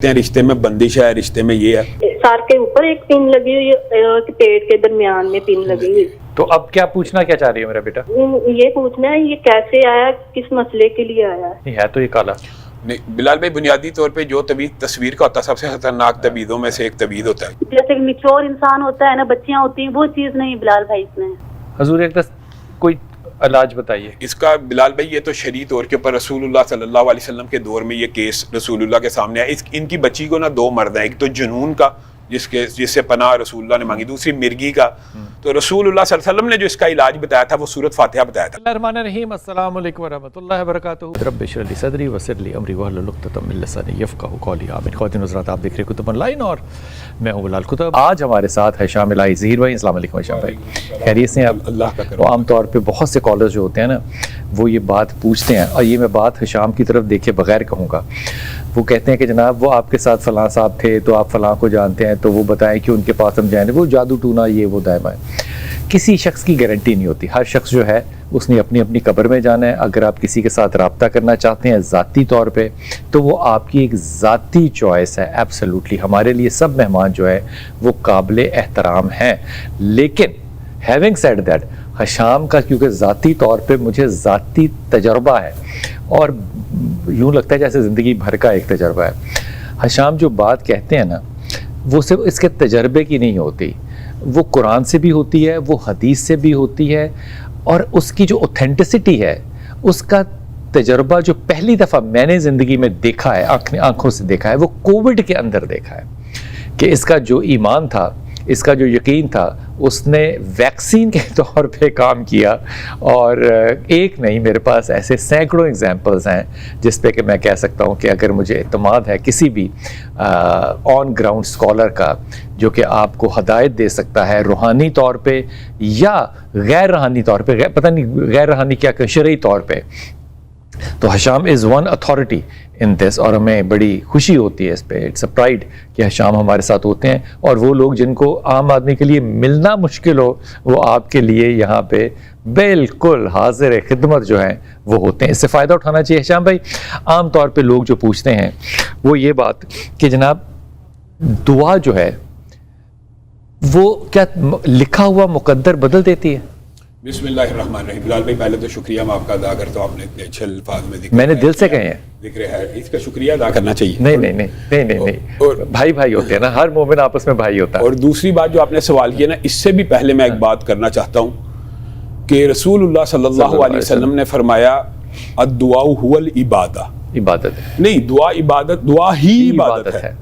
رشتے میں بندش ہے, رشتے میں یہ ہے. سر کے اوپر ایک پن لگی ہوئی ہے, پیٹ کے درمیان میں پن لگی ہوئی. تو اب کیا پوچھنا کیا چاہ رہی ہے میرا بیٹا؟ یہ پوچھنا ہے یہ کیسے آیا, کس مسئلے کے لیے آیا ہے. ہے تو یہ کالا. نہیں بلال بھائی, بنیادی طور پہ جو طبیعت تصویر کا ہوتا ہے سب سے خطرناک طبیعتوں میں سے ایک طبیعت ہوتا ہے. جیسے میچور انسان ہوتا ہے نا, بچیاں ہوتی ہیں, وہ چیز نہیں بلال بھائی اس میں. حضور ایک کوئی علاج بتائیے اس کا. بلال بھائی یہ تو شرعی طور کے اوپر رسول اللہ صلی اللہ علیہ وسلم کے دور میں یہ کیس رسول اللہ کے سامنے آیا. ان کی بچی کو نا دو مرد ہیں, ایک تو جنون کا جس سے پناہ رسول اللہ نے مانگی, دوسری مرگی کا. تو رسول اللہ صلی اللہ علیہ وسلم نے جو اس کا علاج بتایا تھا وہ سورۃ فاتحہ بتایا تھا. بسم اللہ الرحمن الرحیم. السلام علیکم ورحمۃ اللہ وبرکاتہ. رب اشرح لی صدری ویسر لی امری واحلل عقدۃ من لسانی یفقہوا قولی. آمین. خواتین حضرات, آپ دیکھ رہے ہیں کتب آن لائن اور میں ہوں بلال کتب. آج ہمارے ساتھ ہے شام الہی ظہیر بھائی. السلام علیکم شام بھائی, خیریت سے ہیں آپ؟ اللہ کا کرم. عام طور پہ بہت سے کالرز جو ہوتے ہیں نا وہ یہ بات پوچھتے ہیں, اور یہ میں بات شام کی طرف دیکھے بغیر کہوں گا. وہ کہتے ہیں کہ جناب وہ آپ کے ساتھ فلاں صاحب تھے تو آپ فلاں کو جانتے ہیں, تو وہ بتائیں کہ ان کے پاس ہم جائیں, وہ جادو ٹونا یہ وہ دائما ہے. کسی شخص کی گارنٹی نہیں ہوتی. ہر شخص جو ہے اس نے اپنی اپنی قبر میں جانا ہے. اگر آپ کسی کے ساتھ رابطہ کرنا چاہتے ہیں ذاتی طور پہ تو وہ آپ کی ایک ذاتی چوائس ہے. ایبسلیوٹلی ہمارے لیے سب مہمان جو ہے وہ قابل احترام ہیں. لیکن ہیونگ سیڈ دیٹ, حشام کا کیونکہ ذاتی طور پہ مجھے ذاتی تجربہ ہے اور یوں لگتا ہے جیسے زندگی بھر کا ایک تجربہ ہے. حشام جو بات کہتے ہیں نا وہ صرف اس کے تجربے کی نہیں ہوتی, وہ قرآن سے بھی ہوتی ہے, وہ حدیث سے بھی ہوتی ہے, اور اس کی جو اوتھینٹسٹی ہے, اس کا تجربہ جو پہلی دفعہ میں نے زندگی میں دیکھا ہے, آنکھوں سے دیکھا ہے, وہ کووڈ کے اندر دیکھا ہے کہ اس کا جو ایمان تھا, اس کا جو یقین تھا, اس نے ویکسین کے طور پہ کام کیا. اور ایک نہیں, میرے پاس ایسے سینکڑوں ایگزامپلز ہیں جس پہ کہ میں کہہ سکتا ہوں کہ اگر مجھے اعتماد ہے کسی بھی آن گراؤنڈ اسکالر کا جو کہ آپ کو ہدایت دے سکتا ہے روحانی طور پہ یا غیر روحانی طور پہ, پتہ نہیں غیر روحانی کیا کہ شرعی طور پہ, تو حشام از ون اتھارٹی ان دس. اور ہمیں بڑی خوشی ہوتی ہے اس پہ, اٹس اے پرائڈ کہ حشام ہمارے ساتھ ہوتے ہیں. اور وہ لوگ جن کو عام آدمی کے لیے ملنا مشکل ہو وہ آپ کے لیے یہاں پہ بالکل حاضر خدمت جو ہیں وہ ہوتے ہیں. اس سے فائدہ اٹھانا چاہیے. حشام بھائی, عام طور پہ لوگ جو پوچھتے ہیں وہ یہ بات کہ جناب دعا جو ہے وہ کیا لکھا ہوا مقدر بدل دیتی ہے؟ بسم اللہ الرحمن الرحیم. بلال بھائی پہلے تو شکریہ میں آپ کا ادا کرتا ہوں, آپ نے اتنے اچھے الفاظ میں ذکر, میں نے دل سے کہے ہیں, ذکر ہے اس کا شکریہ ادا کرنا چاہیے. نہیں, بھائی بھائی ہوتے ہیں نا, ہر مومن آپس میں بھائی ہوتا ہے. اور دوسری بات جو آپ نے سوال کیا نا, اس سے بھی پہلے میں ایک بات کرنا چاہتا ہوں کہ رسول اللہ صلی اللہ علیہ وسلم نے فرمایا الدعاء هو العبادہ. عبادت ہے نہیں, دعا عبادت, دعا ہی عبادت ہے.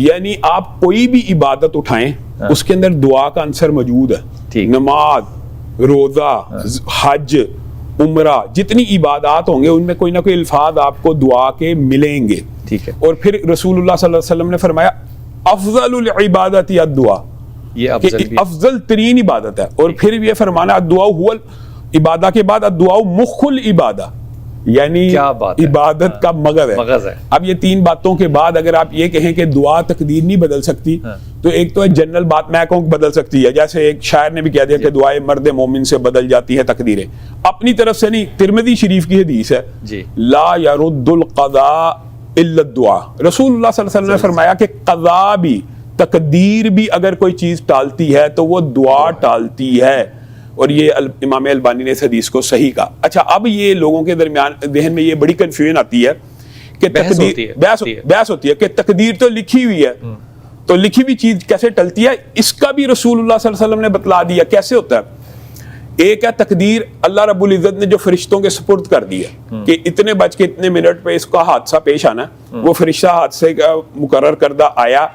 یعنی آپ کوئی بھی عبادت اٹھائیں اس کے اندر دعا کا عنصر موجود ہے. نماز, روزہ, حج, عمرہ, جتنی عبادات ہوں گے ان میں کوئی نہ کوئی الفاظ آپ کو دعا کے ملیں گے. ٹھیک ہے. اور پھر رسول اللہ صلی اللہ علیہ وسلم نے فرمایا افضل العبادت الدعاء, یہ افضل ترین عبادت ہے. اور پھر یہ فرمانا الدعاء هو العبادہ کے بعد الدعاء مخ العبادہ, یعنی عبادت کا مغز ہے. اب یہ تین باتوں کے بعد اگر آپ یہ کہیں کہ دعا تقدیر نہیں بدل سکتی, تو ایک تو جنرل بات میں کہوں بدل سکتی ہے, جیسے ایک شاعر نے بھی کہہ دیا کہ دعائیں مرد مومن سے بدل جاتی ہے تقدیریں. اپنی طرف سے نہیں, ترمذی شریف کی حدیث ہے لا يرد القضاء الا الدعاء. رسول اللہ صلی اللہ علیہ وسلم نے فرمایا کہ قضاء بھی, تقدیر بھی اگر کوئی چیز ٹالتی ہے تو وہ دعا ٹالتی ہے. اور یہ امام البانی نے اس حدیث کو صحیح کہا. اچھا, اب یہ لوگوں کے درمیان ذہن میں یہ بڑی کنفیوژن آتی ہے کہ بحث ہوتی ہے کہ تقدیر تو لکھی ہوئی ہے, تو لکھی ہوئی چیز کیسے ٹلتی ہے. اس کا بھی رسول اللہ صلی اللہ علیہ وسلم نے بتلا دیا کیسے ہوتا ہے. ایک ہے تقدیر اللہ رب العزت نے جو فرشتوں کے سپرد کر دی ہے کہ اتنے بج کے اتنے منٹ پہ اس کا حادثہ پیش آنا ہے, وہ فرشتہ حادثے کا مقرر کردہ آیا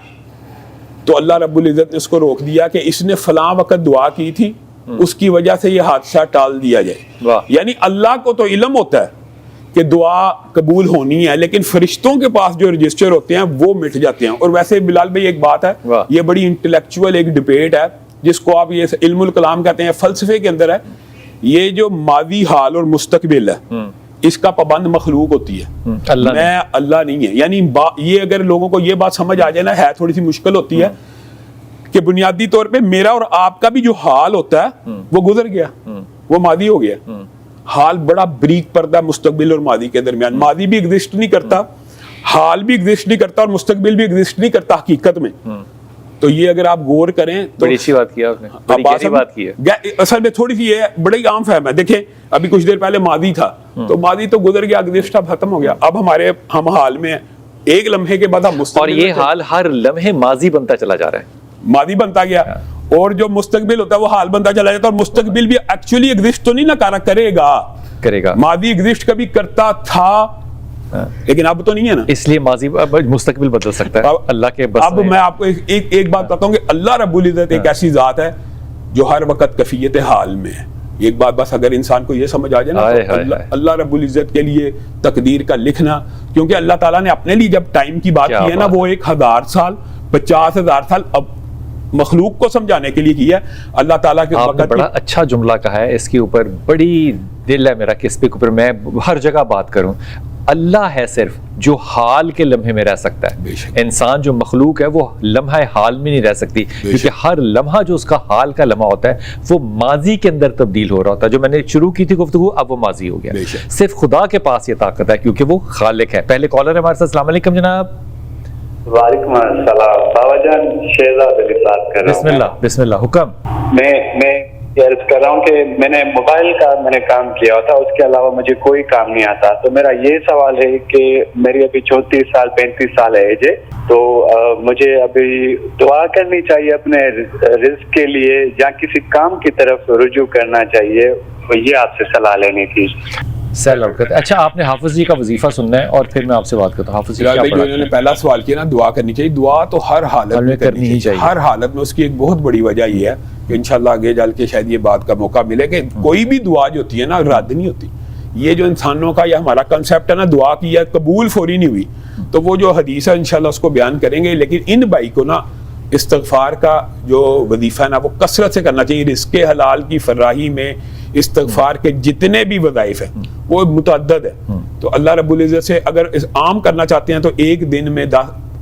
تو اللہ رب العزت نے اس کو روک دیا کہ اس نے فلاں وقت دعا کی تھی, اس کی وجہ سے یہ حادثہ ٹال دیا جائے. یعنی اللہ کو تو علم ہوتا ہے کہ دعا قبول ہونی ہے, لیکن فرشتوں کے پاس جو رجسٹر ہوتے ہیں وہ مٹ جاتے ہیں. اور ویسے بلال بھائی ایک بات ہے, یہ بڑی انٹلیکچوئل ایک ڈبیٹ ہے جس کو آپ یہ علم الکلام کہتے ہیں, فلسفے کے اندر ہے. یہ جو ماضی, حال اور مستقبل ہے اس کا پابند مخلوق ہوتی ہے, میں اللہ نہیں ہے. یعنی یہ اگر لوگوں کو یہ بات سمجھ آ جائے نا, ہے تھوڑی سی مشکل ہوتی ہے کہ بنیادی طور پہ میرا اور آپ کا بھی جو حال ہوتا ہے وہ گزر گیا, وہ ماضی ہو گیا. حال بڑا بریک پردہ مستقبل اور ماضی کے درمیان, ماضی بھی ایگزسٹ نہیں کرتا, حال بھی ایگزسٹ نہیں کرتا اور مستقبل بھی ایگزسٹ نہیں کرتا حقیقت میں. تو یہ اگر آپ غور کریں تو بڑی اچھی بات کیا آپ نے, بڑی گہری بات کی ہے. اصل میں تھوڑی سی یہ بڑی عام فہم ہے. دیکھیں ابھی کچھ دیر پہلے ماضی تھا, تو ماضی تو گزر گیا, ایگزسٹ اب ختم ہو گیا. اب ہم حال میں ہیں, ایک لمحے کے بعد ہم اور یہ حال ہر لمحے ماضی بنتا چلا جا رہا ہے, ماضی بنتا گیا, اور جو مستقبل ہوتا ہے وہ حال بنتا چلا جاتا ہے. اور مستقبل بھی ایکچولی ایگزسٹ تو نہیں نہ کرے گا. ماضی ایگزسٹ کبھی کرتا تھا لیکن اب تو نہیں ہے نا, اس لیے ماضی مستقبل بدل سکتا ہے اللہ کے بس. اب میں آپ کو ایک بات بتاؤں کہ اللہ رب العزت ایک ایسی ذات ہے جو ہر وقت کفیت حال میں ہے. ایک بات بس اگر انسان کو یہ سمجھ آ جائے نا, تو اللہ رب العزت کے لیے تقدیر کا لکھنا, کیونکہ اللہ تعالیٰ نے اپنے لیے جب ٹائم کی بات کی ہے نا, وہ 1000 سال 50,000 سال اب مخلوق کو سمجھانے کے لیے کیا ہے. اللہ تعالیٰ کے آپ نے بڑا اچھا جملہ کہا ہے, اس کے اوپر بڑی دل ہے میرا کہ اس پہ اوپر میں ہر جگہ بات کروں. اللہ ہے صرف جو حال کے لمحے میں رہ سکتا ہے. انسان جو مخلوق ہے وہ لمحہ حال میں نہیں رہ سکتی, کیونکہ ہر لمحہ جو اس کا حال کا لمحہ ہوتا ہے وہ ماضی کے اندر تبدیل ہو رہا ہوتا ہے. جو میں نے شروع کی تھی گفتگو, اب وہ ماضی ہو گیا. صرف خدا کے پاس یہ طاقت ہے کیونکہ وہ خالق ہے. پہلے کالر ہے ہمارے ساتھ. السلام علیکم جناب. وعلیکم السلام. بابا جان شہزاد علی بات کر رہا ہوں. بسم اللہ حکم. میں عرض کر رہا ہوں کہ میں نے موبائل کا کام کیا تھا, اس کے علاوہ مجھے کوئی کام نہیں آتا. تو میرا یہ سوال ہے کہ میری ابھی 34 سال 35 سال ایج ہے, تو مجھے ابھی دعا کرنی چاہیے اپنے رزق کے لیے یا کسی کام کی طرف رجوع کرنا چاہیے, یہ آپ سے صلاح لینی تھی. اچھا, آپ نے حافظ جی کا وظیفہ سننا ہے اور پھر میں آپ سے بات کرتا ہوں. حافظ جی جو انہوں نے پہلا سوال کیا نا, دعا کرنی چاہیے. دعا تو ہر حالت میں کرنی ہی چاہیے. ہر حالت میں. اس کی ایک بہت بڑی وجہ یہ ہے کہ انشاءاللہ آگے جل کے شاید یہ بات کا موقع ملے کہ کوئی بھی دعا جو ہوتی ہے نا رد نہیں ہوتی. یہ جو انسانوں کا یا ہمارا کنسیپٹ ہے نا, دعا کی ہے قبول فوری نہیں ہوئی, تو وہ جو حدیث ہے انشاءاللہ اس کو بیان کریں گے. لیکن ان بھائی کو نا استغفار کا جو وظیفہ ہے نا وہ کثرت سے کرنا چاہیے. رزق حلال کی فراہی میں استغفار کے جتنے بھی وظائف ہیں وہ متعدد ہے. تو اللہ رب العزت سے اگر عام کرنا چاہتے ہیں تو ایک دن میں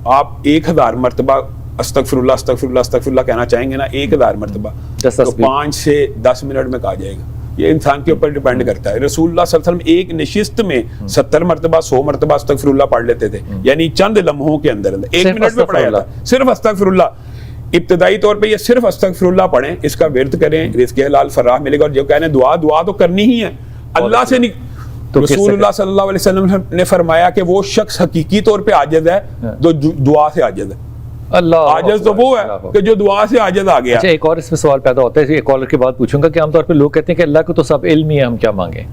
آپ 1000 مرتبہ استغفر اللہ استغفر اللہ استغفر اللہ کہنا چاہیں گے نا 1000 مرتبہ, تو 5 سے 10 منٹ میں کہا جائے گا. یہ انسان کے اوپر ڈیپینڈ کرتا ہے. رسول اللہ صلی اللہ علیہ وسلم ایک نشست میں 70 مرتبہ 100 مرتبہ استغفر اللہ پڑھ لیتے تھے, یعنی چند لمحوں کے اندر 1 منٹ میں پڑھا جاتا ہے صرف استغفر اللہ. ابتدائی طور پہ یہ صرف استغفر اللہ پڑھیں, اس کا ورد کریں, رزق حلال فراہ ملے گا. اور جو کہنے دعا تو کرنی ہی ہے, اللہ سے نہیں. رسول اللہ صلی اللہ علیہ وسلم نے فرمایا کہ وہ شخص حقیقی طور پہ عاجز ہے جو دعا سے عاجز ہے. عاجز تو وہ ہے کہ جو دعا سے عاجز آ گیا. اچھا, ایک اور اس میں سوال پیدا ہوتا ہے, ایک کالر کے بعد پوچھوں گا کہ عام طور پہ لوگ کہتے ہیں کہ اللہ کو تو سب علم ہی ہے, ہم کیا مانگیں,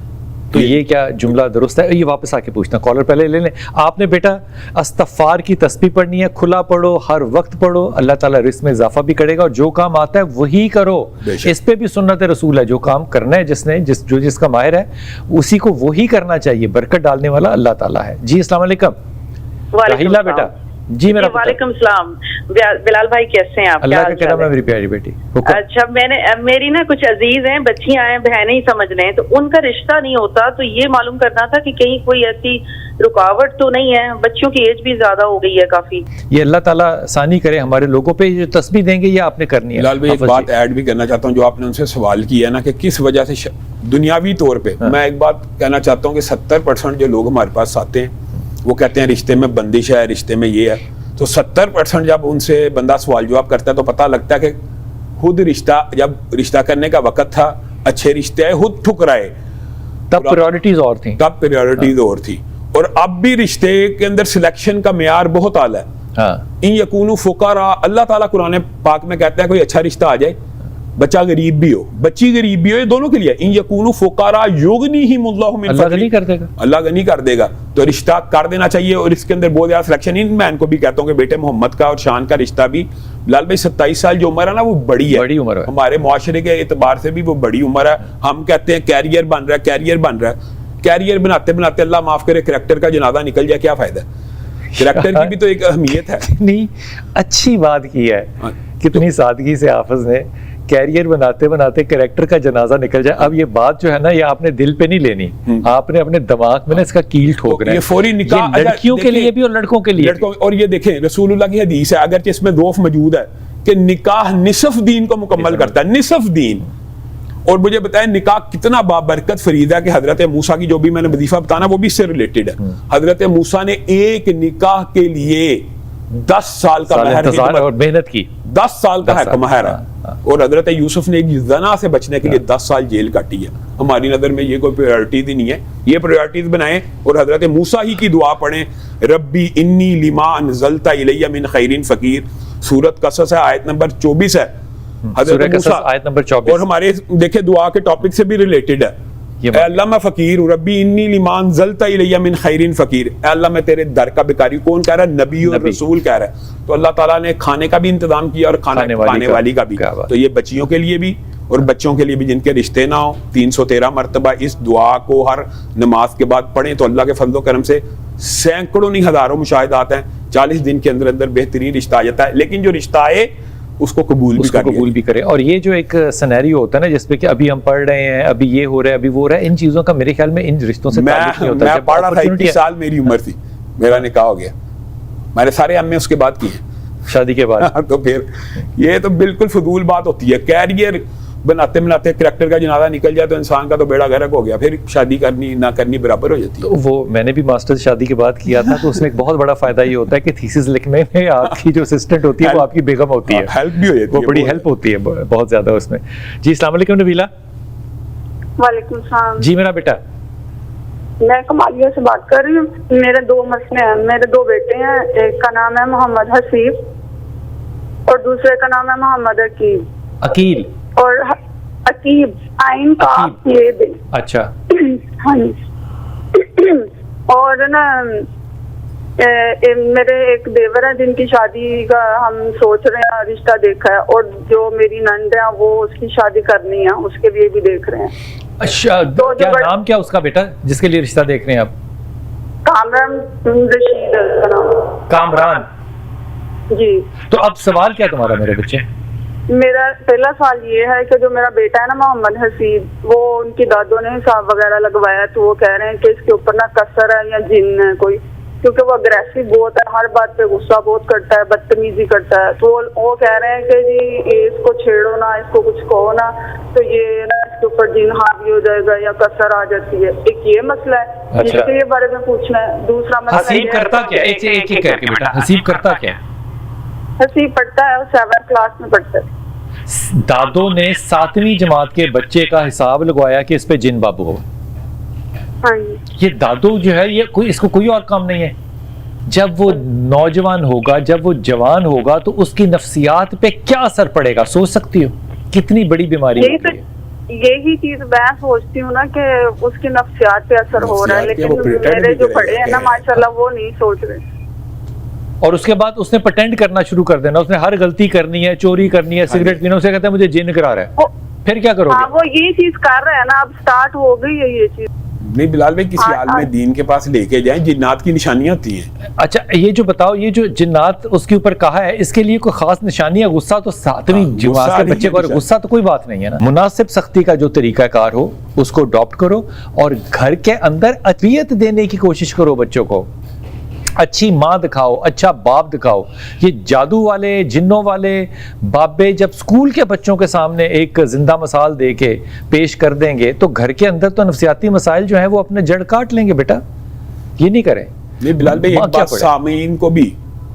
تو یہ کیا جملہ درست ہے؟ یہ واپس آ کے پوچھنا. کالر پہلے لے لیں. آپ نے بیٹا استغفار کی تسبیح پڑھنی ہے, کھلا پڑھو, ہر وقت پڑھو, اللہ تعالیٰ رزق میں اضافہ بھی کرے گا, اور جو کام آتا ہے وہی کرو. اس پہ بھی سنت رسول ہے, جو کام کرنا ہے جس کا ماہر ہے اسی کو وہی کرنا چاہیے. برکت ڈالنے والا اللہ تعالیٰ ہے. جی السلام علیکم. وعلیکم بیٹا. جی میرا وعلیکم السلام. بلال بھائی کیسے ہیں آپ؟ اللہ کا کرم ہے میری پیاری بیٹی. اچھا, میری نا کچھ عزیز ہیں, بچیاں ہیں, بہنیں ہی سمجھ لیں, تو ان کا رشتہ نہیں ہوتا, تو یہ معلوم کرنا تھا کہ کہیں کوئی ایسی رکاوٹ تو نہیں ہے. بچوں کی ایج بھی زیادہ ہو گئی ہے کافی. یہ اللہ تعالیٰ آسانی کرے ہمارے لوگوں پہ. جو تسبیح دیں گے یہ آپ نے کرنی ہے. بلال بھائی ایک بات ایڈ بھی کرنا چاہتا ہوں, جو آپ نے ان سے سوال کیا ہے نا کہ کس وجہ سے دنیاوی طور پہ, میں ایک بات کہنا چاہتا ہوں کہ 70% جو لوگ ہمارے پاس آتے ہیں وہ کہتے ہیں رشتے میں بندش ہے, رشتے میں یہ ہے. تو 70% جب ان سے بندہ سوال جواب کرتا ہے تو پتہ لگتا ہے کہ خود جب رشتہ کرنے کا وقت تھا, اچھے رشتے آئے, خود ٹھکرائے, تب پریورٹیز اور تھی. اور اب بھی رشتے کے اندر سلیکشن کا معیار بہت اعلیٰ ہے. ان یکونوا فقراء, اللہ تعالیٰ قرآن پاک میں کہتا ہے کوئی اچھا رشتہ آ جائے, بچہ غریب بھی ہو, بچی غریب بھی ہو, یہ دونوں کے لیے. ان یکونوا فقراء یغنیہم اللہ من فضلہ, اللہ غنی کر دے گا. تو رشتہ کر دینا چاہیے. اور اس کے اندر بہت زیادہ سلیکشن. میں ان کو بھی کہتا ہوں کہ بیٹے محمد کا اور شان کا رشتہ بھی, لال بھائی 27 سال جو عمر ہے نا وہ بڑی ہے, ہمارے معاشرے کے اعتبار سے بھی وہ بڑی عمر ہے. ہم کہتے ہیں کیریئر بن رہا ہے, کیریئر بناتے بناتے اللہ معاف کرے کریکٹر کا جنازہ نکل جائے, کیا فائدہ ہے؟ کریکٹر کی بھی تو ایک اہمیت ہے. نہیں, اچھی بات کی ہے, کتنی سادگی سے حافظ نے کیریئر بناتے بناتے کریکٹر کا جنازہ نکل جائے. اب یہ بات جو ہے نا یہ آپ نے دل پہ نہیں لینی, آپ نے اپنے دماغ میں نا اس کا کیل ٹھوکنا ہے. یہ فوری نکاح لڑکیوں کے لیے بھی اور لڑکوں کے لیے. اور یہ دیکھیں رسول اللہ کی حدیث ہے, اگرچہ اس میں ذوف موجود ہے, کہ نکاح نصف دین کو مکمل کرتا ہے, نصف دین. اور مجھے بتائیں نکاح کتنا بابرکت فریضہ ہے کہ حضرت موسیٰ کی جو بھی میں نے وظیفہ بتانا وہ بھی اس سے ریلیٹڈ ہے. حضرت موسیٰ نے ایک نکاح کے لیے 10 سال کا مہر اور محنت کی, 10 سال کا مہر ہے. اور حضرت یوسف نے ایک زنا سے بچنے کے لیے 10 سال جیل کاٹی ہے. ہماری نظر میں یہ کوئی پریورٹیز ہی نہیں ہے, یہ پریورٹیز بنائیں اور حضرت موسیٰ ہی کی دعا پڑھیں, ربی انی لما انزلت الی من خیر فقیر. سورۃ قصص ہے, آیت نمبر 24 ہے. حضرت موسیٰ آیت نمبر 24 اور ہمارے دیکھیں دعا کے ٹاپک سے بھی ریلیٹڈ ہے. اے اللہ میں فقیر ہوں, ربی انی لما انزلت الی من خیر فقیر. اے اللہ میں تیرے در کا بھکاری. کون کہہ رہا ہے؟ نبی اور رسول کہہ رہا ہے. تو اللہ تعالیٰ نے کھانے کا بھی انتظام کیا اور کھانے والی کا بھی. تو یہ بچیوں کے لیے بھی اور بچوں کے لیے بھی جن کے رشتے نہ ہوں, 313 مرتبہ اس دعا کو ہر نماز کے بعد پڑھیں تو اللہ کے فضل و کرم سے سینکڑوں نہیں ہزاروں مشاہدات ہیں. 40 دن کے اندر اندر بہترین رشتہ آ جاتا ہے. لیکن جو رشتہ آئے اس کو قبول بھی کرے. اور یہ جو ایک سینیریو ہوتا ہے نا جس پہ کہ ابھی ہم پڑھ رہے ہیں, ابھی یہ ہو رہا ہے, ابھی وہ ہو رہا ہے, ان چیزوں کا میرے خیال میں ان رشتوں سے تعلق نہیں ہوتا. میں پڑھ رہا تھا 21 سال میری عمر تھی, میرا نکاح ہو گیا. میں نے سارے امیں اس کے بعد کیے شادی کے بعد. تو پھر یہ تو بالکل فضول بات ہوتی ہے. کیریئر بناتے بناتے کریکٹر کا جنازہ نکل جائے تو انسان کا تو بیڑا غرق ہو گیا, پھر شادی کرنی نہ کرنی برابر ہو جاتی ہے. تو وہ میں نے بھی ماسٹرز شادی کے بعد کیا تھا, تو اس میں ایک بہت بڑا فائدہ یہ ہوتا ہے کہ تھیسس لکھنے میں آپ کی جو اسسٹنٹ ہوتی ہے وہ آپ کی بیگم ہوتی ہے, ہیلپ بھی ہو جاتی ہے, وہ بڑی ہیلپ ہوتی ہے بہت زیادہ اس میں. جی السلام علیکم نبیلہ. وعلیکم السلام. جی میرا بیٹا, میں کمالیہ سے بات کر رہی ہوں. میرے 2 مسئلے ہیں. میرے 2 بیٹے ہیں, ایک کا نام ہے محمد حسیب اور دوسرے کا نام ہے محمد عقیل اور عقیب آئین کا یہ دل. اچھا ہاں جی. اور نا میرے ایک دیور ہے جن کی شادی کا ہم سوچ رہے ہیں, رشتہ دیکھا ہے, اور جو میری نند ہے وہ اس کی شادی کرنی ہے, اس کے لیے بھی دیکھ رہے ہیں. اچھا کیا نام کیا اس کا بیٹا جس کے لیے رشتہ دیکھ رہے ہیں آپ؟ کامران رشید ہے اس کا نام. کامران جی. تو اب سوال کیا تمہارا میرے بچے؟ میرا پہلا سوال یہ ہے کہ جو میرا بیٹا ہے نا محمد حسیب, وہ ان کی دادوں نے حساب وغیرہ لگوایا تو وہ کہہ رہے ہیں کہ اس کے اوپر نا کثر ہے یا جن ہے کوئی, کیونکہ وہ اگریسو بہت ہے, ہر بات پہ غصہ بہت کرتا ہے, بدتمیزی کرتا ہے. تو وہ کہہ رہے ہیں کہ جی اس کو چھیڑو نہ, اس کو کچھ کہو نا, تو یہ نا اس کے اوپر جن حاوی ہو جائے گا یا کثر آ جاتی ہے. ایک یہ مسئلہ ہے جس کے بارے میں پوچھنا ہے. دوسرا مسئلہ حسیب کرتا کیا؟ ایک کہہ کے بیٹا, حسیب کرتا کیا؟ حسیب پڑھتا ہے, وہ 7th کلاس میں پڑھتا ہے. دادوں نے 7ویں جماعت کے بچے کا حساب لگوایا کہ اس پہ جن بابو ہو. یہ دادو جو ہے یہ کوئی, اس کو کوئی اور کام نہیں ہے. جب وہ نوجوان ہوگا, جب وہ جوان ہوگا تو اس کی نفسیات پہ کیا اثر پڑے گا سوچ سکتی ہو؟ کتنی بڑی بیماری ہے. یہی چیز میں سوچتی ہوں نا کہ اس کی نفسیات پہ اثر ہو رہا ہے, لیکن میرے جو پڑھے ہیں نا ماشاءاللہ وہ نہیں سوچ رہے. اور اس کے بعد اس نے پٹینڈ کرنا شروع کر دینا, اس نے ہر غلطی کرنی ہے, چوری کرنی ہے, سگریٹ پینا, اسے کہتا ہے مجھے جن کرا رہا ہے. پھر کیا کرو گے؟ ہاں وہ یہ چیز کر رہا ہے نا, اب سٹارٹ ہو گئی ہے یہ چیز. نہیں بلال بھائی, کسی عالم دین کے پاس لے کے جائیں, جنات کی نشانیاں ہوتی ہیں. اچھا یہ جو بتاؤ, یہ جو جنات اس کے اوپر کہا ہے, اس کے لیے کوئی خاص نشانی ہے؟ غصہ تو 7ویں جماعت کے بچے کو, غصہ تو کوئی بات نہیں ہے نا. مناسب سختی کا جو طریقہ کار ہو اس کو اڈاپٹ کرو, اور گھر کے اندر اطریت دینے کی کوشش کرو بچوں کو. اچھی ماں دکھاؤ, اچھا باپ دکھاؤ. یہ جادو والے, جنوں والے بابے جب اسکول کے بچوں کے سامنے ایک زندہ مثال دے کے پیش کر دیں گے تو گھر کے اندر تو نفسیاتی مسائل جو ہیں وہ اپنے جڑ کاٹ لیں گے. بیٹا یہ نہیں کریں. نہیں بلال بھائی, ایک بات سامعین کو بھی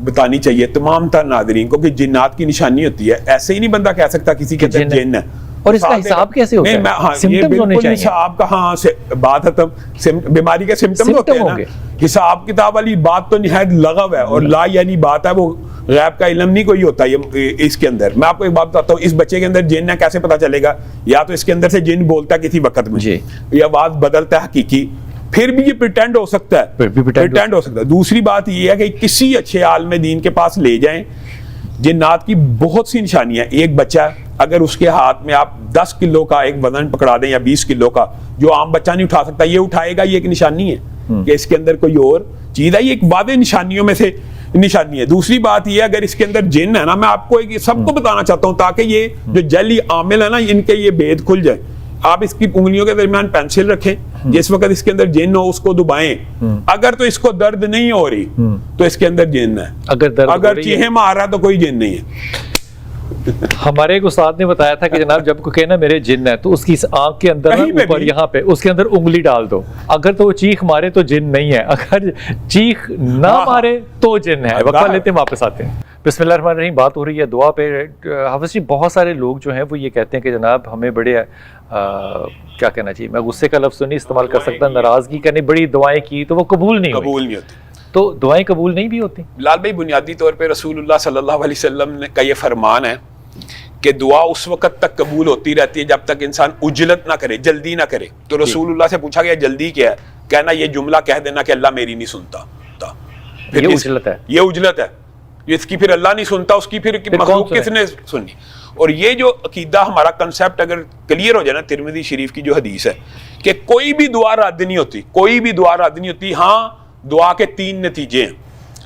بتانی چاہیے, تمام تر ناظرین کو, کہ جنات کی نشانی ہوتی ہے. ایسے ہی نہیں بندہ کہہ سکتا کسی کے اندر جن ہے. اور اس کا حساب کیسے ہوتا ہے؟ سمپٹمز ہونے چاہیے. حساب کا ہاں بات ہے, بیماری کے سمپٹمز ہوتے ہیں نا. حساب کتاب والی بات تو نہایت لغو ہے, اور لا یعنی بات ہے, وہ غیب کا علم نہیں کوئی ہوتا یہ اس کے اندر. میں آپ کو ایک بات بتاتا ہوں, اس بچے کے اندر جن ہے کیسے پتا چلے گا؟ یا تو اس کے اندر سے جن بولتا ہے کسی وقت میں, یہ آواز بدلتا ہے حقیقی, پھر بھی یہ پریٹینڈ ہو سکتا ہے, پریٹینڈ ہو سکتا ہے. دوسری بات یہ ہے کہ کسی اچھے عالم دین کے پاس لے جائیں. جنات کی بہت سی نشانیاں. ایک بچہ اگر اس کے ہاتھ میں آپ 10 کلو کا ایک وزن پکڑا دیں یا 20 کلو کا, جو عام بچہ نہیں اٹھا سکتا, یہ اٹھائے گا, یہ ایک نشانی ہے کہ اس کے اندر کوئی اور چیز ہے. یہ ایک واضح نشانیوں میں سے نشانی ہے. دوسری بات یہ اگر اس کے اندر جن ہے نا, میں آپ کو سب کو بتانا چاہتا ہوں تاکہ یہ جو جعلی عامل ہے نا ان کے یہ بید کھل جائے. آپ اس کی انگلیوں کے درمیان پینسل رکھیں, جس وقت اس کے اندر جن ہو اس کو دبائیں. اگر تو اس کو درد نہیں ہو رہی تو اس کے اندر جن ہے, اگر چیخیں مار رہا تو کوئی جن نہیں ہے. ہمارے ایک استاد نے بتایا تھا کہ جناب جب کوئی کہنا میرے جن ہے تو اس کی اس آنکھ کے اندر اوپر یہاں پہ اس کے اندر انگلی ڈال دو, اگر تو وہ چیخ مارے تو جن نہیں ہے, اگر چیخ نہ مارے تو جن ہے. وقفہ لیتے ہیں, واپس آتے ہیں. بسم اللہ الرحمن الرحیم. بات ہو رہی ہے دعا پہ. حافظ جی, بہت سارے لوگ جو ہیں وہ یہ کہتے ہیں کہ جناب ہمیں بڑے کیا کہنا چاہیے, میں غصے کا لفظ تو نہیں استعمال کر سکتا, ناراضگی کرنے بڑی دعائیں کی تو وہ قبول نہیں ہوتی, تو دعائیں قبول نہیں بھی ہوتی. بلال بھائی, بنیادی طور پہ رسول اللہ صلی اللہ علیہ وسلم کا یہ فرمان ہے کہ دعا اس وقت تک قبول ہوتی رہتی ہے جب تک انسان عجلت نہ کرے, جلدی نہ کرے. تو رسول اللہ سے پوچھا گیا جلدی کیا ہے, کہنا یہ جملہ کہہ دینا کہ اللہ میری نہیں سنتا. یہ اجلت ہے, یہ اجلت ہے, اس کی پھر اللہ نہیں سنتا, اس کی پھر مخلوق کس نے سنی. اور یہ جو عقیدہ ہمارا کنسیپٹ اگر کلیئر ہو جائے نا, ترمذی شریف کی جو حدیث ہے کہ کوئی بھی دعا رد نہیں ہوتی, کوئی بھی دعا رد نہیں ہوتی. ہاں, دعا کے 3 نتیجے ہیں.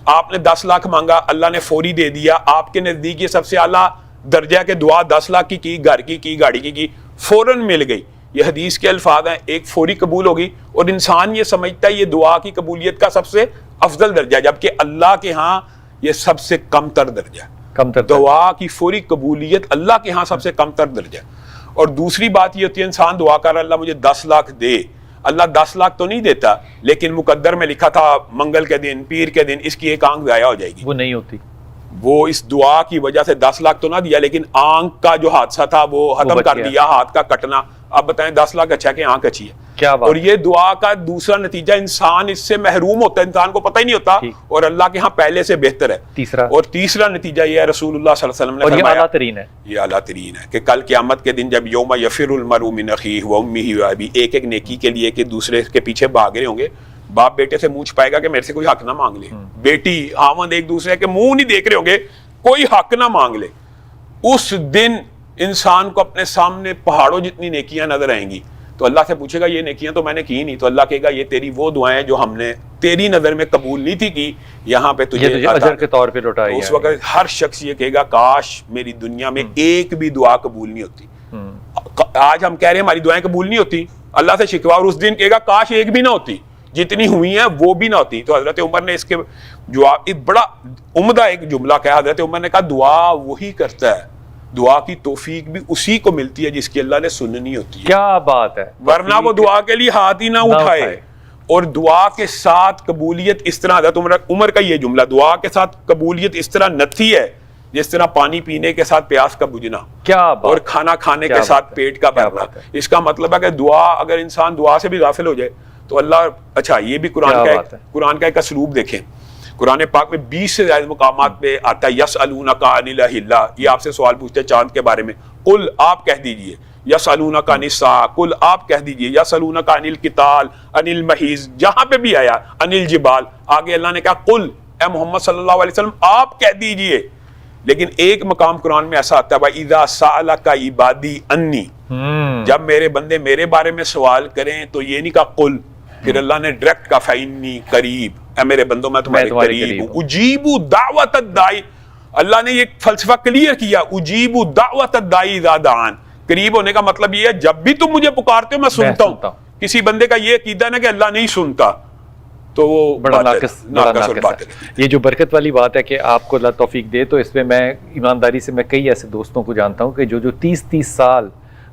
آپ نے 10 لاکھ مانگا, اللہ نے فوری دے دیا, آپ کے نزدیک یہ سب سے اعلیٰ درجہ ہے کہ دعا 10 لاکھ کی, گھر کی, گاڑی کی, فوراً مل گئی. یہ حدیث کے الفاظ ہیں, ایک فوری قبول ہوگی اور انسان یہ سمجھتا ہے یہ دعا کی قبولیت کا سب سے افضل درجہ ہے, جبکہ اللہ کے ہاں یہ سب سے کم تر درجہ ہے. دعا کی فوری قبولیت اللہ کے ہاں سب سے کم تر درجہ ہے. اور دوسری بات یہ ہوتی ہے, انسان دعا کر اللہ مجھے 10 لاکھ دے, اللہ 10 لاکھ تو نہیں دیتا, لیکن مقدر میں لکھا تھا منگل کے دن, پیر کے دن اس کی ایک آنکھ ضائع ہو جائے گی. وہ نہیں ہوتی. وہ اس دعا کی وجہ سے 10 لاکھ تو نہ دیا, لیکن آنکھ کا جو حادثہ تھا وہ ختم کر دیا, ہاتھ کا کٹنا. اب بتائیں 10 لاکھ اچھا کہ آنکھ اچھی ہے. اور یہ دعا کا دوسرا نتیجہ, انسان اس سے محروم ہوتا ہے, انسان کو پتہ ہی نہیں ہوتا, اور اللہ کے ہاں پہلے سے بہتر ہے. اور تیسرا نتیجہ یہ ہے, رسول اللہ صلی اللہ علیہ وسلم نے فرمایا, یہ اعلیٰ ترین ہے, یہ اعلیٰ ترین ہے کہ کل قیامت کے دن جب یوم یفر المرء من اخیہ و امہ و ابیہ, ایک ایک نیکی کے لیے کہ دوسرے کے پیچھے بھاگ رہے ہوں گے. باپ بیٹے سے منہ چھپائے گا کہ میرے سے کوئی حق نہ مانگ لے, بیٹی خاوند ایک دوسرے کے منہ نہیں دیکھ رہے ہوں گے, کوئی حق نہ مانگ لے. اس دن انسان کو اپنے سامنے پہاڑوں جتنی نیکیاں نظر آئیں گی, تو اللہ سے پوچھے گا یہ نیکیاں تو میں نے کی نہیں, تو اللہ کہے گا یہ تیری وہ دعائیں جو ہم نے تیری نظر میں قبول نہیں تھی کی, یہاں پہ تجھے اجر کے طور پہ لوٹائی. اس وقت ہر شخص یہ کہے گا کاش میری دنیا میں ایک بھی دعا قبول نہیں ہوتی. آج ہم کہہ رہے ہیں ہماری دعائیں قبول نہیں ہوتی, اللہ سے شکوا, اور اس دن کہے گا کاش ایک بھی نہ ہوتی, جتنی ہوئی ہیں وہ بھی نہ ہوتی. تو حضرت عمر نے اس کے جواب بڑا عمدہ ایک جملہ کہا. حضرت عمر نے کہا دعا وہی کرتا ہے, دعا کی توفیق بھی اسی کو ملتی ہے جس کی اللہ نے سننی ہوتی ہے. کیا بات ہے, ورنہ وہ دعا کے لیے ہاتھ ہی نہ اٹھائے. اور دعا کے ساتھ قبولیت اس طرح, حضرت عمر کا یہ جملہ, دعا کے ساتھ قبولیت اس طرح نتھی ہے جس طرح پانی پینے کے ساتھ پیاس کا بجھنا, اور کھانا کھانے کے ساتھ پیٹ کا بھرنا. اس کا مطلب ہے کہ دعا, اگر انسان دعا سے بھی غافل ہو جائے تو اللہ, اچھا یہ بھی قرآن کا ایک اسلوب دیکھیں. قرآن پاک میں 20 سے زیادہ مقامات پہ آتا ہے یسألونک عن الأہلہ, یہ آپ سے سوال پوچھتے ہیں چاند کے بارے میں, قل آپ کہہ دیجئے, یسألونک عن الساعۃ, قل آپ کہہ دیجئے, یسألونک عن القتال, عن المحیض, جہاں پہ بھی آیا عن الجبال, آگے اللہ نے کہا قل, اے محمد صلی اللہ علیہ وسلم آپ کہہ دیجئے. لیکن ایک مقام قرآن میں ایسا آتا ہے وَإِذَا سَأَلَكَ عِبَادِي عَنِّي, جب میرے بندے میرے بارے میں سوال کریں تو یہ نہیں کہا قل, پھر اللہ نے ڈائریکٹ کہا فَإِنِّي قریب, اے میرے بندوں میں تمہارے قریب ہوں. اجیب دعوت الداعی, اللہ نے یہ فلسفہ کلیئر کیا, اجیب دعوت الداعی اذا دعان. قریب ہونے کا مطلب یہ ہے جب بھی تم مجھے پکارتے ہو میں سنتا ہوں. کسی بندے کا یہ عقیدہ ہے نا کہ اللہ نہیں سنتا, تو وہ بڑا ناقص ہے. یہ جو برکت والی بات ہے کہ آپ کو اللہ توفیق دے, تو اس میں میں ایمانداری سے میں کئی ایسے دوستوں کو جانتا ہوں کہ جو 30 سال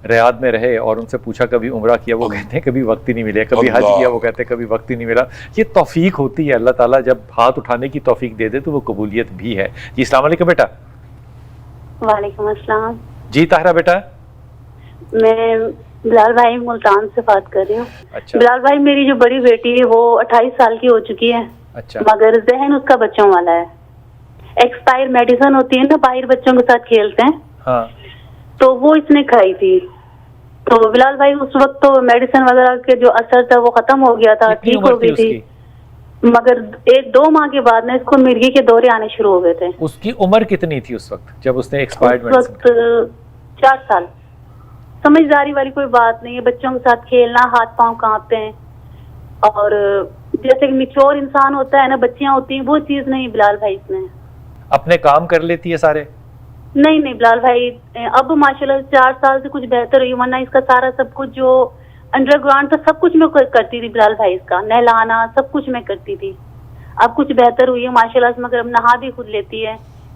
ریاض میں رہے اور ان سے پوچھا کبھی عمرہ کیا, وہ کہتے ہیں کبھی وقت ہی نہیں ملے, کبھی حج کیا, وہ کہتے ہیں کبھی وقت ہی نہیں ملا. یہ توفیق ہوتی ہے, اللہ تعالیٰ جب ہاتھ اٹھانے کی توفیق دے دے تو وہ قبولیت بھی ہے. جی السلام علیکم بیٹا. وعلیکم السلام. جی طاہرہ بیٹا. میں بلال بھائی ملتان سے بات کر رہی ہوں. اچھا. بلال بھائی میری جو بڑی بیٹی ہے وہ 28 سال کی ہو چکی ہے. اچھا. مگر ذہن اس کا بچوں والا ہے. ایکسپائر میڈیسن ہوتی ہے نا, باہر بچوں کے ساتھ کھیلتے ہیں, ہاں, تو وہ اس نے کھائی تھی. تو بلال بھائی اس وقت تو میڈیسن وغیرہ کے جو اثر تھا وہ ختم ہو گیا تھا, ٹھیک ہو گئی تھی, مگر 1-2 ماہ کے بعد اس کو مرگی کے دورے آنے شروع ہو گئے تھے. اس کی عمر کتنی تھی اس وقت جب اس نے ایکسپائرڈ میڈیسن؟ اس وقت 4 سال. سمجھداری والی کوئی بات نہیں ہے, بچوں کے ساتھ کھیلنا, ہاتھ پاؤں کانپتے ہیں, اور جیسے کہ میچور انسان ہوتا ہے نا, بچیاں ہوتی ہیں, وہ چیز نہیں بلال بھائی اس میں. اپنے کام کر لیتی ہے سارے؟ نہیں بلال بھائی اب ماشاءاللہ 4 سال سے کچھ بہتر ہوئی, ورنہ اس کا سارا سب کچھ جو انڈر گراؤنڈ تھا سب کچھ میں کرتی تھی بلال بھائی, اس کا نہلانا سب کچھ میں کرتی تھی. اب کچھ بہتر ہوئی ہے ماشاءاللہ, مگر اب نہا بھی خود لیتی ہے,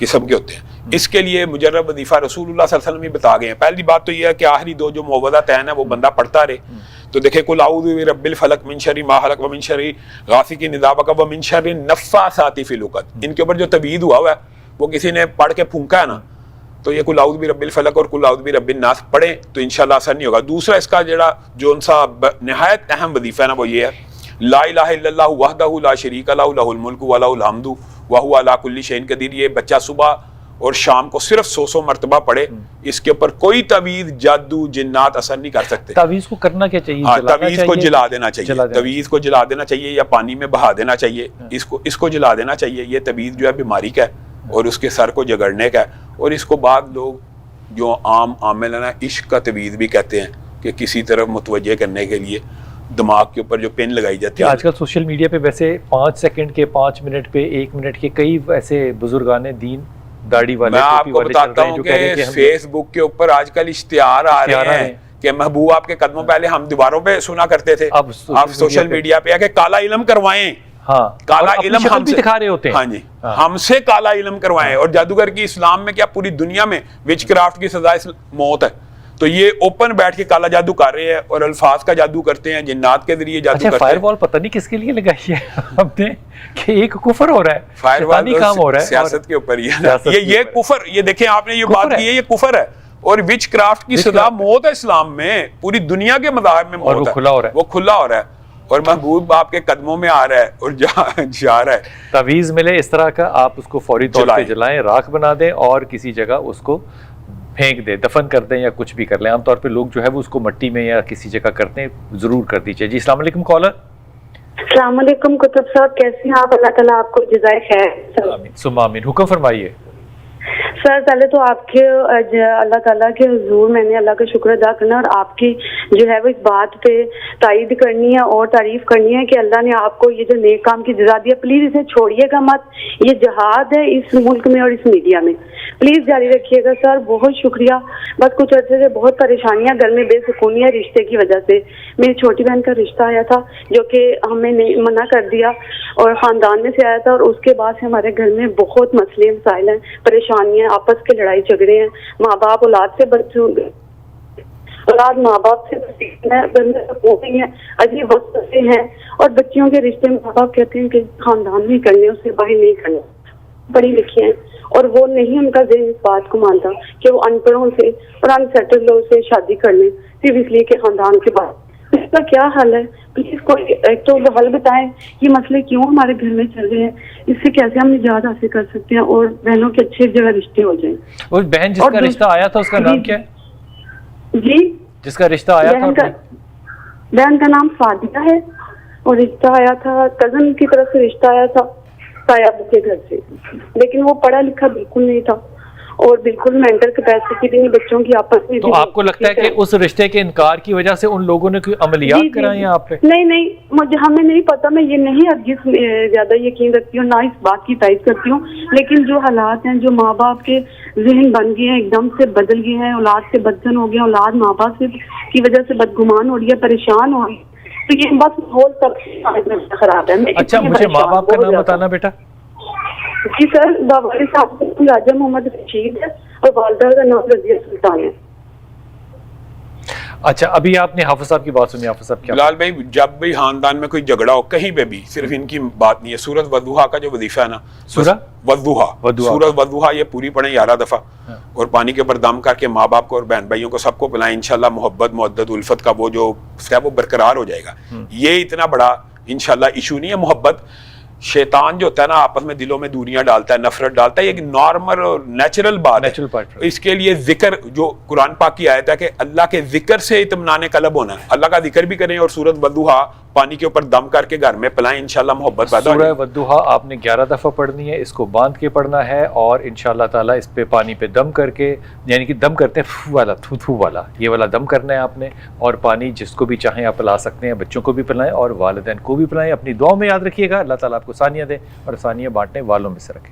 قسم کے ہوتے ہیں. اس کے لیے مجرب وظیفہ رسول اللہ صلی اللہ علیہ وسلم ہی بتا گئے ہیں. پہلی بات تو یہ ہے کہ آخری 2 جو معوذاتین ہیں وہ بندہ پڑھتا رہے. تو دیکھیں قل اعوذ برب الفلق من شر ما خلق ومن شر غاسق اذا وقب ومن شر النفاثات فی العقد. ان کے اوپر جو تعویذ ہوا ہے وہ کسی نے پڑھ کے پھونکا ہے نا, تو یہ قل اعوذ برب الفلق اور قل اعوذ برب الناس پڑھیں تو انشاءاللہ اثر نہیں ہوگا. دوسرا اس کا جو ان سا نہایت اہم وظیفہ ہے نا وہ یہ ہے لا الہ الا اللہ وحدہ لا شریک لہ لہ الملک و لہ الحمد وہو علی کل شیء قدیر. یہ بچہ صبح اور شام کو صرف 100 مرتبہ پڑھے. اس کے اوپر کوئی تعویذ جادو جنات اثر نہیں کر سکتے. تعویذ کو کرنا کیا چاہیے؟ تعویذ کو جلا دینا چاہیے. تعویذ کو جلا دینا چاہیے یا پانی میں بہا دینا چاہیے. اس کو جلا دینا چاہیے. یہ تعویذ جو ہے بیماری کا ہے اور اس کے سر کو جگڑنے کا ہے. اور اس کو بعض لوگ جو عام عامل ہیں نا عشق کا تعویذ بھی کہتے ہیں کہ کسی طرف متوجہ کرنے کے لیے دماغ کے اوپر جو پن لگائی جاتی ہے. آج کل سوشل میڈیا پہ ویسے 5 سیکنڈ کے 5 منٹ پہ 1 منٹ کے کئی ایسے بزرگان دین داڑھی والے میں آپ کو بتاتا ہوں کہ فیس بک کے اوپر آج کل اشتہار آ رہے ہیں کہ محبوب آپ کے قدموں پہلے ہم دیواروں پہ سنا کرتے تھے, اب سوشل میڈیا پہ ہے کہ کالا علم کروائیں. ہاں کالا علم ہم سے دکھا رہے ہوتے ہیں. ہاں جی ہم سے کالا علم کروائیں. اور جادوگر کی اسلام میں کیا پوری دنیا میں وچ کرافٹ کی سزا موت ہے. تو یہ اوپن بیٹھ کے کالا جادو کر رہے ہیں اور الفاظ کا جادو کرتے ہیں, جنات کے ذریعے جادو کرتے ہیں. فائر وال پتہ نہیں کس کے لیے لگائی ہے ہم نے کہ ایک کفر ہو رہا ہے, فائر وال کام ہو رہا ہے سیاست کے اوپر. یہ کفر, یہ دیکھیں آپ نے یہ بات کی ہے, یہ کفر ہے. اور وچ کرافٹ کی سزا موت ہے اسلام میں. پوری دنیا کے مذاہب میں موت ہے, وہ کھلا ہو رہا ہے. اور محبوب آپ کے قدموں میں آ رہا ہے اور جا رہا ہے. تعویذ ملے اس طرح کا آپ اس کو فوری طور پہ جلائیں, راکھ بنا دیں اور کسی جگہ اس کو پھینک دیں, دفن کر دیں یا کچھ بھی کر لیں. عام طور پہ لوگ جو ہے وہ اس کو مٹی میں یا کسی جگہ کرتے ہیں, ضرور کر دیجیے. جی السلام علیکم کالر. السلام علیکم کتب صاحب, کیسے ہیں آپ؟ اللہ تعالیٰ آپ کو جزائے خیر. آمین ثم آمین. حکم فرمائیے. سر پہلے تو آپ کے اللہ تعالیٰ کے حضور میں نے اللہ کا شکر ادا کرنا اور آپ کی جو ہے وہ اس بات پہ تائید کرنی ہے اور تعریف کرنی ہے کہ اللہ نے آپ کو یہ جو نیک کام کی جزا دیا, پلیز اسے چھوڑیے گا مت. یہ جہاد ہے اس ملک میں اور اس میڈیا میں, پلیز جاری رکھیے گا سر. بہت شکریہ. بس کچھ عرصے سے بہت پریشانیاں, گھر میں بے سکونی ہے رشتے کی وجہ سے. میری چھوٹی بہن کا رشتہ آیا تھا جو کہ ہمیں منع کر دیا اور خاندان میں سے آیا تھا, اور اس کے بعد سے ہمارے گھر میں بہت مسئلے مسائل ہیں, پریشانیاں, آپس کے لڑائی جھگڑے ہیں. ماں باپ اولاد سے بچوں, اولاد ماں باپ سے ہیں, عجیب وقت سے ہیں. اور بچیوں کے رشتے ماں باپ کہتے ہیں کہ خاندان نہیں کرنے, اس سے باہر نہیں کرنا. پڑھی لکھی ہیں اور وہ نہیں, ان کا ذہن اس بات کو مانتا کہ وہ ان پڑھوں سے اور ان سیٹل لوگوں سے شادی کر لیں صرف اس لیے کہ خاندان کے بعد. اس کا کیا حل ہے؟ پلیز کوئی ایک تو حل بتائیں. یہ مسئلے کیوں ہمارے گھر میں چل رہے ہیں, اس سے کیسے ہم نجات حاصل کر سکتے ہیں اور بہنوں کے اچھے جگہ رشتے ہو جائیں. وہ بہن جس کا رشتہ آیا تھا اس کا نام کیا ہے؟ جی جس کا رشتہ آیا تھا, بہن کا نام فادیہ ہے اور رشتہ آیا تھا کزن کی طرف سے, رشتہ آیا تھا ابو کے گھر سے. لیکن وہ پڑھا لکھا بالکل نہیں تھا اور بالکل مینٹل کیپیسٹی بھی نہیں بچوں کی آپس میں. تو آپ کو لگتا ہے کہ اس رشتے کے انکار کی وجہ سے ان لوگوں نے کوئی عملیات کرائی ہیں آپ پہ؟ نہیں, مجھے ہمیں نہیں پتا. میں یہ نہیں ہرگز زیادہ یقین رکھتی ہوں, نہ اس بات کی تائید کرتی ہوں. لیکن جو حالات ہیں, جو ماں باپ کے ذہن بن گئے ہیں, ایک دم سے بدل گئے ہیں, اولاد سے بدزن ہو گیا, اولاد ماں باپ سے کی وجہ سے بدگمان ہو رہی ہے, پریشان ہو رہی ہے. تو یہ بس ماحول سب خراب ہے. اچھا مجھے ماں باپ کا نام بتانا بیٹا. جی سر, والد صاحب کا نام راجہ محمد رشید ہے اور والدہ کا نام رضیہ سلطان ہے. اچھا ابھی آپ نے حافظ صاحب کی بات سنی. حافظ صاحب کیا؟ بلال بھائی, جب بھی خاندان میں کوئی جھگڑا ہو کہیں پہ بھی, صرف ان کی بات نہیں ہے, سورۃ والضحیٰ کا جو وظیفہ ہے نا, سورۃ والضحیٰ یہ پوری پڑھیں 11 دفعہ اور پانی کے اوپر دم کر کے ماں باپ کو اور بہن بھائیوں کو سب کو پلائیں. انشاءاللہ محبت, مودت, الفت کا وہ جو ہے وہ برقرار ہو جائے گا. یہ اتنا بڑا انشاءاللہ ایشو نہیں ہے. محبت, شیطان جو ہوتا ہے نا آپس میں دلوں میں دوریاں ڈالتا ہے, نفرت ڈالتا ہے, یہ ایک نارمل اور نیچرل بات ہے. اس کے لیے ذکر, جو قرآن پاک کی آیت ہے کہ اللہ کے ذکر سے اطمینان قلب ہونا ہے, اللہ کا ذکر بھی کریں اور سورۃ والضحیٰ پانی کے اوپر دم کر کے گھر میں پلائیں. انشاءاللہ محبت پیدا ہوگی. سورہ والضحیٰ آپ نے 11 دفعہ پڑھنی ہے, اس کو باندھ کے پڑھنا ہے اور انشاءاللہ تعالیٰ اس پہ پانی پہ دم کر کے, یعنی کہ دم کرتے ہیں والا, تھو والا, یہ والا دم کرنا ہے آپ نے. اور پانی جس کو بھی چاہیں آپ پلا سکتے ہیں, بچوں کو بھی پلائیں اور والدین کو بھی پلائیں. اپنی دعاؤں میں یاد رکھیے گا. اللہ تعالیٰ آپ کو ثانیہ دے اور ثانیہ بانٹنے والوں میں سے رکھے.